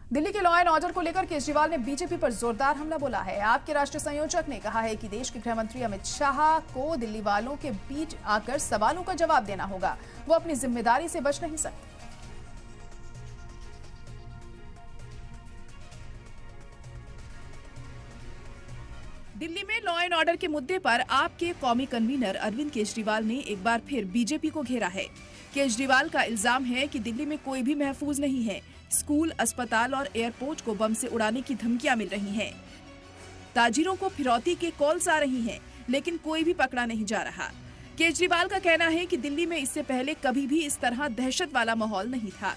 दिल्ली के law and order को लेकर केजरीवाल ने बीजेपी पर जोरदार हमला बोला है। आप के राष्ट्रीय संयोजक ने कहा है कि देश के गृह मंत्री अमित शाह को दिल्ली वालों के बीच आकर सवालों का जवाब देना होगा। वो अपनी जिम्मेदारी से बच नहीं सकते। दिल्ली में लॉ एंड ऑर्डर के मुद्दे पर आप के कौमी कन्वीनर अरविंद केजरीवाल ने एक बार फिर बीजेपी को घेरा है। केजरीवाल का इल्जाम है कि दिल्ली में कोई भी महफूज नहीं है। स्कूल, अस्पताल और एयरपोर्ट को बम से उड़ाने की धमकियां मिल रही हैं। ताजिरों को फिरौती के कॉल्स आ रही हैं, लेकिन कोई भी पकड़ा नहीं जा रहा। केजरीवाल का कहना है कि दिल्ली में इससे पहले कभी भी इस तरह दहशत वाला माहौल नहीं था।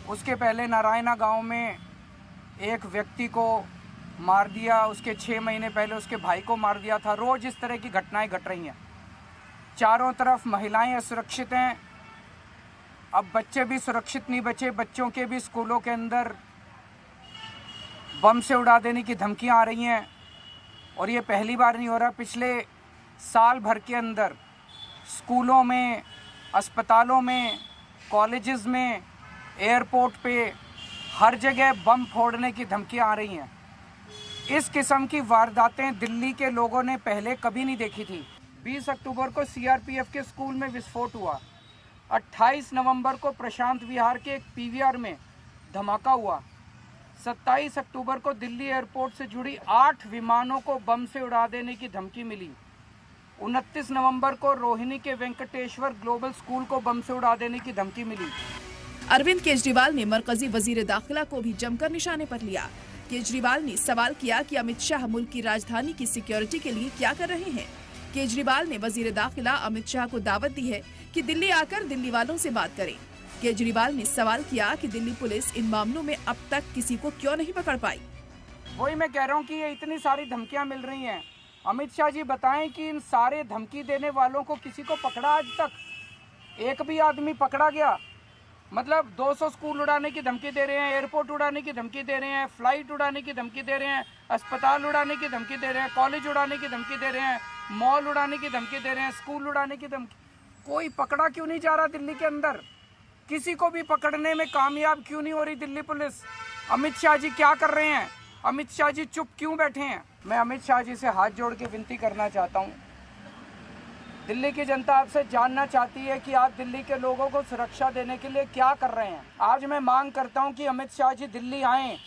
उसके पहले नारायणा गांव में एक व्यक्ति को मार दिया, उसके 6 महीने पहले उसके भाई को मार दिया था। रोज इस तरह की घटनाएं घट रही हैं। चारों तरफ महिलाएं असुरक्षित हैं। अब बच्चे भी सुरक्षित नहीं बचे। बच्चों के भी स्कूलों के अंदर बम से उड़ा देने की धमकियां आ रही हैं। और ये पहली बार नहीं हो रहा। पिछले साल भर के अंदर स्कूलों में, अस्पतालों में, कॉलेजेस में, एयरपोर्ट पे हर जगह बम फोड़ने की धमकियां आ रही हैं। इस किस्म की वारदातें दिल्ली के लोगों ने पहले कभी नहीं देखी थी। 20 अक्टूबर को सीआरपीएफ के स्कूल में विस्फोट हुआ। 28 नवंबर को प्रशांत विहार के एक पीवीआर में धमाका हुआ। 27 अक्टूबर को दिल्ली एयरपोर्ट से जुड़ी 8 विमानों को बम से उड़ा देने की धमकी मिली। 29 नवंबर को रोहिणी के वेंकटेश्वर ग्लोबल स्कूल को बम से उड़ा देने की धमकी मिली। अरविंद केजरीवाल ने मरकजी वजीर दाखिला को भी जमकर निशाने पर लिया। केजरीवाल ने सवाल किया कि अमित शाह मुल्क की राजधानी की सिक्योरिटी के लिए क्या कर रहे हैं। केजरीवाल ने वजीर दाखिला अमित शाह को दावत दी है कि दिल्ली आकर दिल्ली वालों से बात करें। केजरीवाल ने सवाल किया कि दिल्ली पुलिस इन मामलों में अब तक किसी को क्यों नहीं पकड़ पाई। वही मैं कह रहा हूँ कि ये इतनी सारी धमकियां मिल रही हैं। अमित शाह जी बताएं कि इन सारे धमकी देने वालों को किसी को पकड़ा आज तक? एक भी आदमी पकड़ा गया? मतलब 200 स्कूल उड़ाने की धमकी दे रहे हैं, एयरपोर्ट उड़ाने की धमकी दे रहे हैं, फ्लाइट उड़ाने की धमकी दे रहे हैं, अस्पताल उड़ाने की धमकी दे रहे हैं, कॉलेज उड़ाने की धमकी दे रहे हैं, मॉल उड़ाने की धमकी दे रहे हैं, स्कूल उड़ाने की धमकी। कोई पकड़ा क्यों नहीं जा रहा दिल्ली के अंदर? किसी को भी पकड़ने में कामयाब क्यों नहीं हो रही दिल्ली पुलिस? अमित शाह जी क्या कर रहे हैं? अमित शाह जी चुप क्यों बैठे हैं? मैं अमित शाह जी से हाथ जोड़ के विनती करना चाहता हूँ। दिल्ली की जनता आपसे जानना चाहती है कि आप दिल्ली के लोगों को सुरक्षा देने के लिए क्या कर रहे हैं। आज मैं मांग करता हूं कि अमित शाह जी दिल्ली आएं,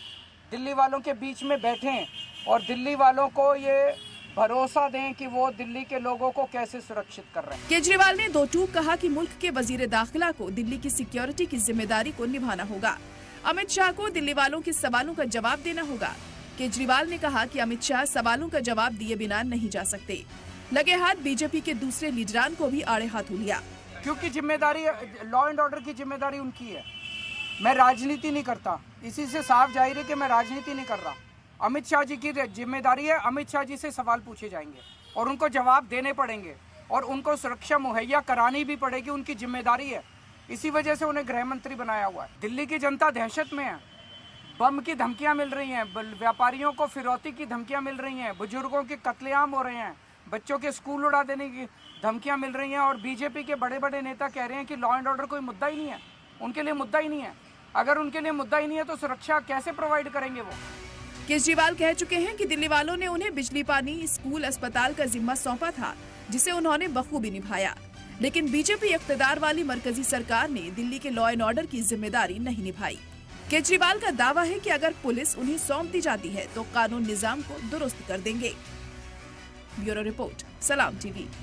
दिल्ली वालों के बीच में बैठें और दिल्ली वालों को ये भरोसा दें कि वो दिल्ली के लोगों को कैसे सुरक्षित कर रहे हैं। केजरीवाल ने दो टूक कहा कि मुल्क के वजीर दाखिला को दिल्ली की सिक्योरिटी की जिम्मेदारी को निभाना होगा। अमित शाह को दिल्ली वालों के सवालों का जवाब देना होगा। केजरीवाल ने कहा कि अमित शाह सवालों का जवाब दिए बिना नहीं जा सकते। लगे हाथ बीजेपी के दूसरे लीडरान को भी आड़े हाथों लिया। क्योंकि जिम्मेदारी, लॉ एंड ऑर्डर की जिम्मेदारी उनकी है। मैं राजनीति नहीं करता। इसी से साफ जाहिर है कि मैं राजनीति नहीं कर रहा। अमित शाह जी की जिम्मेदारी है। अमित शाह जी से सवाल पूछे जाएंगे और उनको जवाब देने पड़ेंगे और उनको सुरक्षा मुहैया करानी भी पड़ेगी। उनकी जिम्मेदारी है। इसी वजह से उन्हें गृह मंत्री बनाया हुआ है। दिल्ली की जनता दहशत में है। बम की धमकियां मिल रही हैं, व्यापारियों को फिरौती की धमकियां मिल रही हैं, बुजुर्गों के कत्लेआम हो रहे हैं, बच्चों के स्कूल उड़ा देने की धमकियां मिल रही हैं। और बीजेपी के बड़े बड़े नेता कह रहे हैं कि लॉ एंड ऑर्डर कोई मुद्दा ही नहीं है, उनके लिए मुद्दा ही नहीं है। अगर उनके लिए मुद्दा ही नहीं है तो सुरक्षा कैसे प्रोवाइड करेंगे वो? केजरीवाल कह चुके हैं कि दिल्ली वालों ने उन्हें बिजली, पानी, स्कूल, अस्पताल का जिम्मा सौंपा था, जिसे उन्होंने बखूबी निभाया। लेकिन बीजेपी इख्तिदार वाली मरकजी सरकार ने दिल्ली के लॉ एंड ऑर्डर की जिम्मेदारी नहीं निभाई। केजरीवाल का दावा है कि अगर पुलिस उन्हें सौंप दी जाती है तो कानून निजाम को दुरुस्त कर देंगे। ब्यूरो रिपोर्ट, सलाम टीवी।